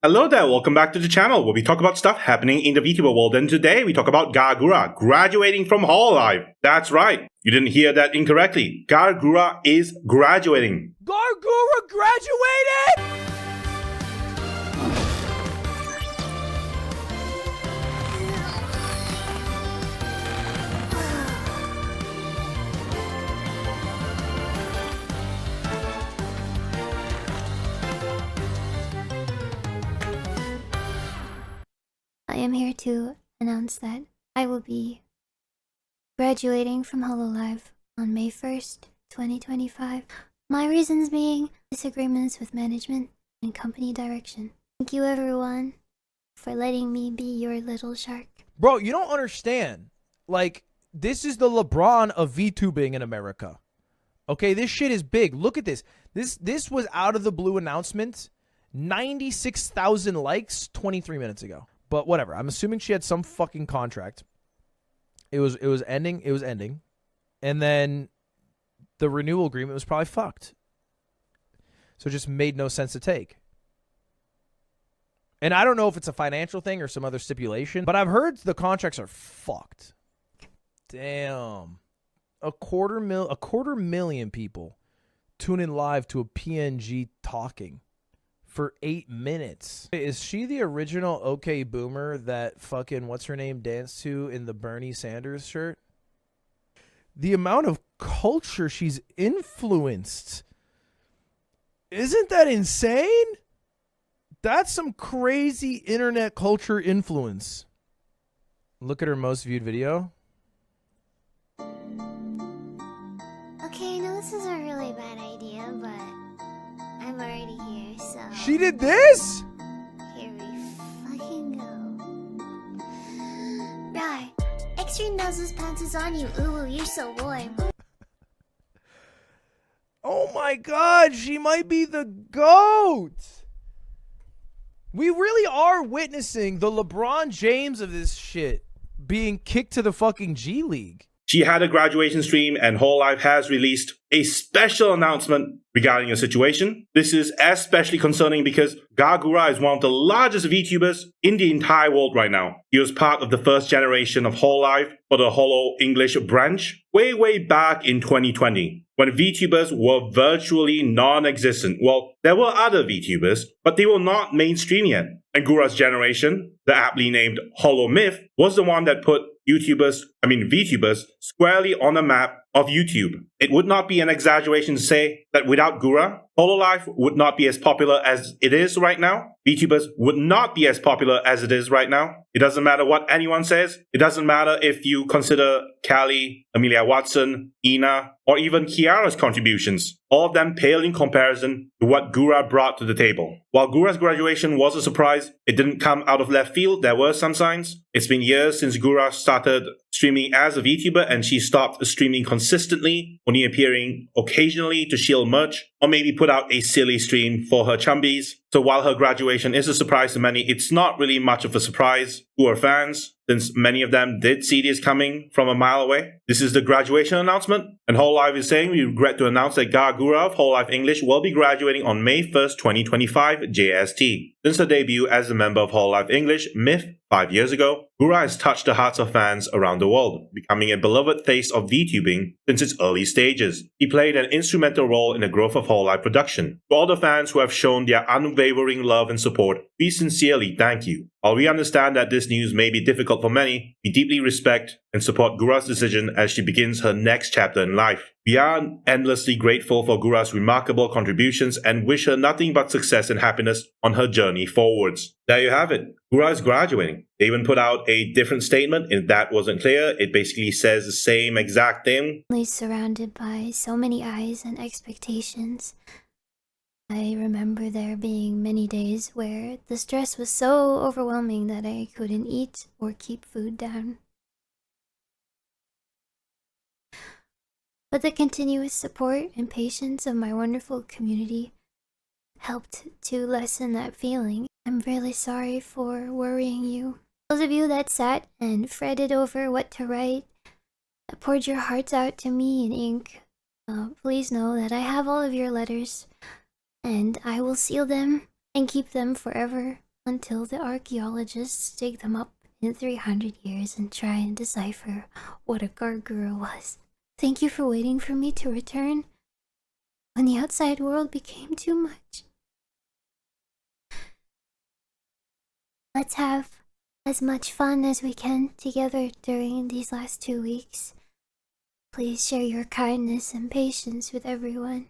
Hello there, welcome back to the channel where we talk about stuff happening in the VTuber world, and today we talk about Gawr Gura graduating from hololive. That's right, you didn't hear that incorrectly. Gawr Gura is graduating. Gawr Gura graduated! I am here to announce that I will be graduating from hololive on May 1st, 2025. My reasons being disagreements with management and company direction. Thank you everyone for letting me be your little shark. Bro, you don't understand. Like, this is the LeBron of VTubing in America. Okay, this shit is big. Look at this. This was out of the blue announcement. 96,000 likes 23 minutes ago. But whatever. I'm assuming she had some fucking contract. It was ending. And then the renewal agreement was probably fucked. So it just made no sense to take. And I don't know if it's a financial thing or some other stipulation, but I've heard the contracts are fucked. Damn. A quarter million people tune in live to a PNG talking for 8 minutes. Is she the original OK Boomer that fucking what's her name danced to in the Bernie Sanders shirt? The amount of culture she's influenced. Isn't that insane? That's some crazy internet culture influence. Look at her most viewed video. Okay, I know this is a really bad idea, but I'm already here, so... She did this? Here we fucking go. Right. Extra noses pounces on you. Ooh, you're so warm. Oh my god, she might be the GOAT. We really are witnessing the LeBron James of this shit being kicked to the fucking G League. She had a graduation stream, and hololive has released a special announcement regarding the situation. This is especially concerning because Gawr Gura is one of the largest VTubers in the entire world right now. He was part of the first generation of hololive for the Holo English branch way back in 2020, when VTubers were virtually non-existent. Well, there were other VTubers, but they were not mainstream yet. And Gura's generation, the aptly named holomyth, was the one that put VTubers squarely on the map of YouTube. It would not be an exaggeration to say that without Gura, hololive would not be as popular as it is right now. VTubers would not be as popular as it is right now. It doesn't matter what anyone says. It doesn't matter if you consider Callie, Amelia Watson, Ina, or even Kiara's contributions. All of them pale in comparison to what Gura brought to the table. While Gura's graduation was a surprise, it didn't come out of left field. There were some signs. It's been years since Gura started streaming as a VTuber, and she stopped streaming consistently, only appearing occasionally to shield merch, or maybe put out a silly stream for her chumbies. So while her graduation is a surprise to many, it's not really much of a surprise to her fans, since many of them did see this coming from a mile away. This is the graduation announcement, and hololive is saying we regret to announce that Gawr Gura of hololive English will be graduating on May 1st, 2025 JST. Since her debut as a member of hololive English Myth 5 years ago, Gura has touched the hearts of fans around the world, becoming a beloved face of VTubing since its early stages. He played an instrumental role in the growth of hololive production. To all the fans who have shown their unwavering love and support, we sincerely thank you. While we understand that this news may be difficult for many, we deeply respect and support Gura's decision as she begins her next chapter in life. We are endlessly grateful for Gura's remarkable contributions and wish her nothing but success and happiness on her journey forwards. There you have it. Gura is graduating. They even put out a different statement. If that wasn't clear, it basically says the same exact thing. Surrounded by so many eyes and expectations. I remember there being many days where the stress was so overwhelming that I couldn't eat or keep food down. But the continuous support and patience of my wonderful community helped to lessen that feeling. I'm really sorry for worrying you. Those of you that sat and fretted over what to write, that poured your hearts out to me in ink, please know that I have all of your letters, and I will seal them and keep them forever until the archaeologists dig them up in 300 years and try and decipher what a Gawr Gura was. Thank you for waiting for me to return when the outside world became too much. Let's have as much fun as we can together during these last 2 weeks. Please share your kindness and patience with everyone.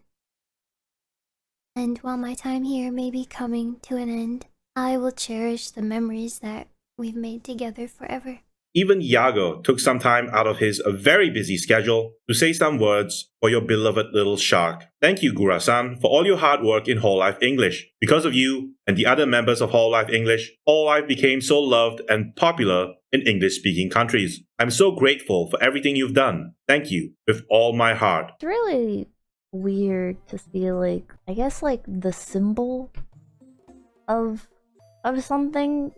And while my time here may be coming to an end, I will cherish the memories that we've made together forever. Even Yago took some time out of his very busy schedule to say some words for your beloved little shark. Thank you, Gura-san, for all your hard work in hololive English. Because of you and the other members of hololive English, hololive became so loved and popular in English-speaking countries. I'm so grateful for everything you've done. Thank you, with all my heart. It's really weird to see, like, I guess, like, the symbol of something,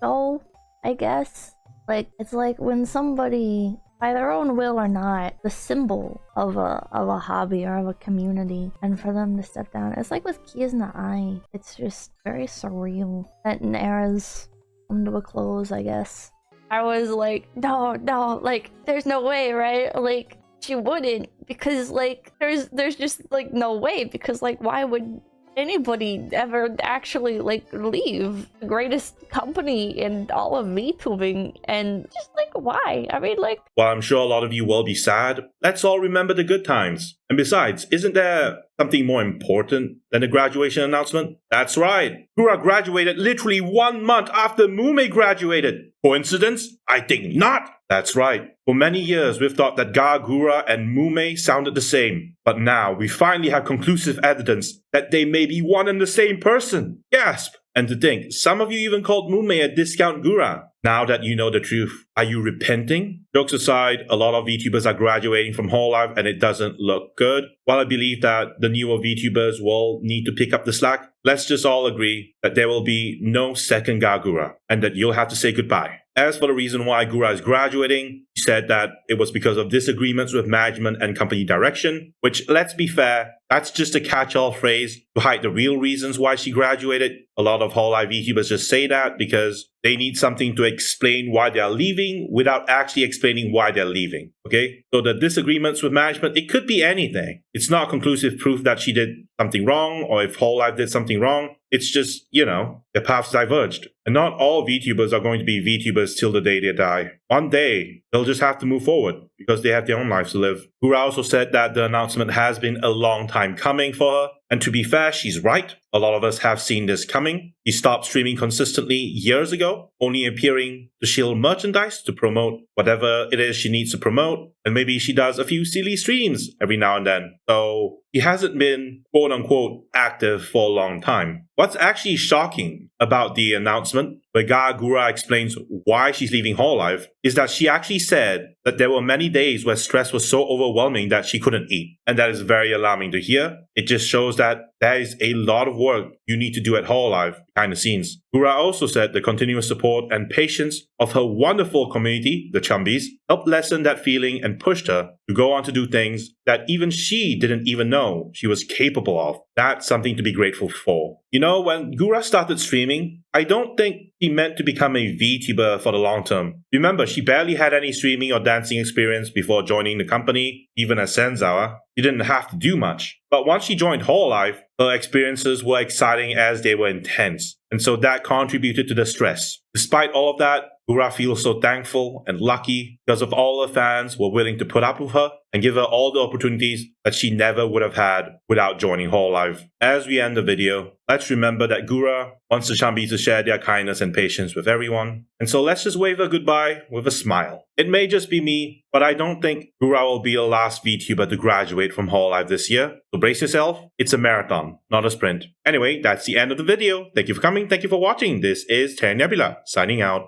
though, I guess. Like, it's like when somebody, by their own will or not, the symbol of a hobby or of a community, and for them to step down, it's like with Keys in the Eye. It's just very surreal. That an era's come to a close, I guess. I was like, no, like, there's no way, right? Like, she wouldn't, because, like, there's just, like, no way, because, like, why would anybody ever actually, like, leave the greatest company in all of VTubing? And just, like, why? I mean, like... While I'm sure a lot of you will be sad, let's all remember the good times. And besides, isn't there something more important than the graduation announcement? That's right. Gura graduated literally 1 month after Mumei graduated. Coincidence? I think not. That's right. For many years, we've thought that Gawr Gura and Mumei sounded the same. But now, we finally have conclusive evidence that they may be one and the same person. Gasp! And to think, some of you even called Mumei a discount Gura. Now that you know the truth, are you repenting? Jokes aside, a lot of VTubers are graduating from hololive and it doesn't look good. While I believe that the newer VTubers will need to pick up the slack, let's just all agree that there will be no second Gawr Gura and that you'll have to say goodbye. As for the reason why Gura is graduating, she said that it was because of disagreements with management and company direction, which, let's be fair, that's just a catch-all phrase to hide the real reasons why she graduated. A lot of hololive VTubers just say that because they need something to explain why they're leaving without actually explaining why they're leaving, okay? So the disagreements with management, it could be anything. It's not conclusive proof that she did something wrong or if hololive did something wrong. It's just, you know, their paths diverged. And not all VTubers are going to be VTubers till the day they die. One day, they'll just have to move forward because they have their own lives to live. Gura also said that the announcement has been a long time coming for her. And to be fair, she's right. A lot of us have seen this coming. She stopped streaming consistently years ago, only appearing to shield merchandise to promote whatever it is she needs to promote. And maybe she does a few silly streams every now and then. So she hasn't been quote-unquote active for a long time. What's actually shocking about the announcement, where Gawr Gura explains why she's leaving hololive, is that she actually said that there were many days where stress was so overwhelming that she couldn't eat. And that is very alarming to hear. It just shows that there is a lot of work you need to do at hololive behind the scenes. Gura also said the continuous support and patience of her wonderful community, the Chumbuds, helped lessen that feeling and pushed her to go on to do things that even she didn't even know she was capable of. That's something to be grateful for. You know, when Gura started streaming, I don't think she meant to become a VTuber for the long term. Remember, she barely had any streaming or dancing experience before joining the company. Even as Senzawa, she didn't have to do much. But once she joined hololive, her experiences were exciting as they were intense. And so that contributed to the stress. Despite all of that, Gura feels so thankful and lucky because of all her fans were willing to put up with her and give her all the opportunities that she never would have had without joining hololive. As we end the video, let's remember that Gura wants the Chumbuds to share their kindness and patience with everyone. And so let's just wave her goodbye with a smile. It may just be me, but I don't think Gura will be the last VTuber to graduate from hololive this year. So brace yourself, it's a marathon, not a sprint. Anyway, that's the end of the video. Thank you for coming, thank you for watching. This is Terra Nebula, signing out.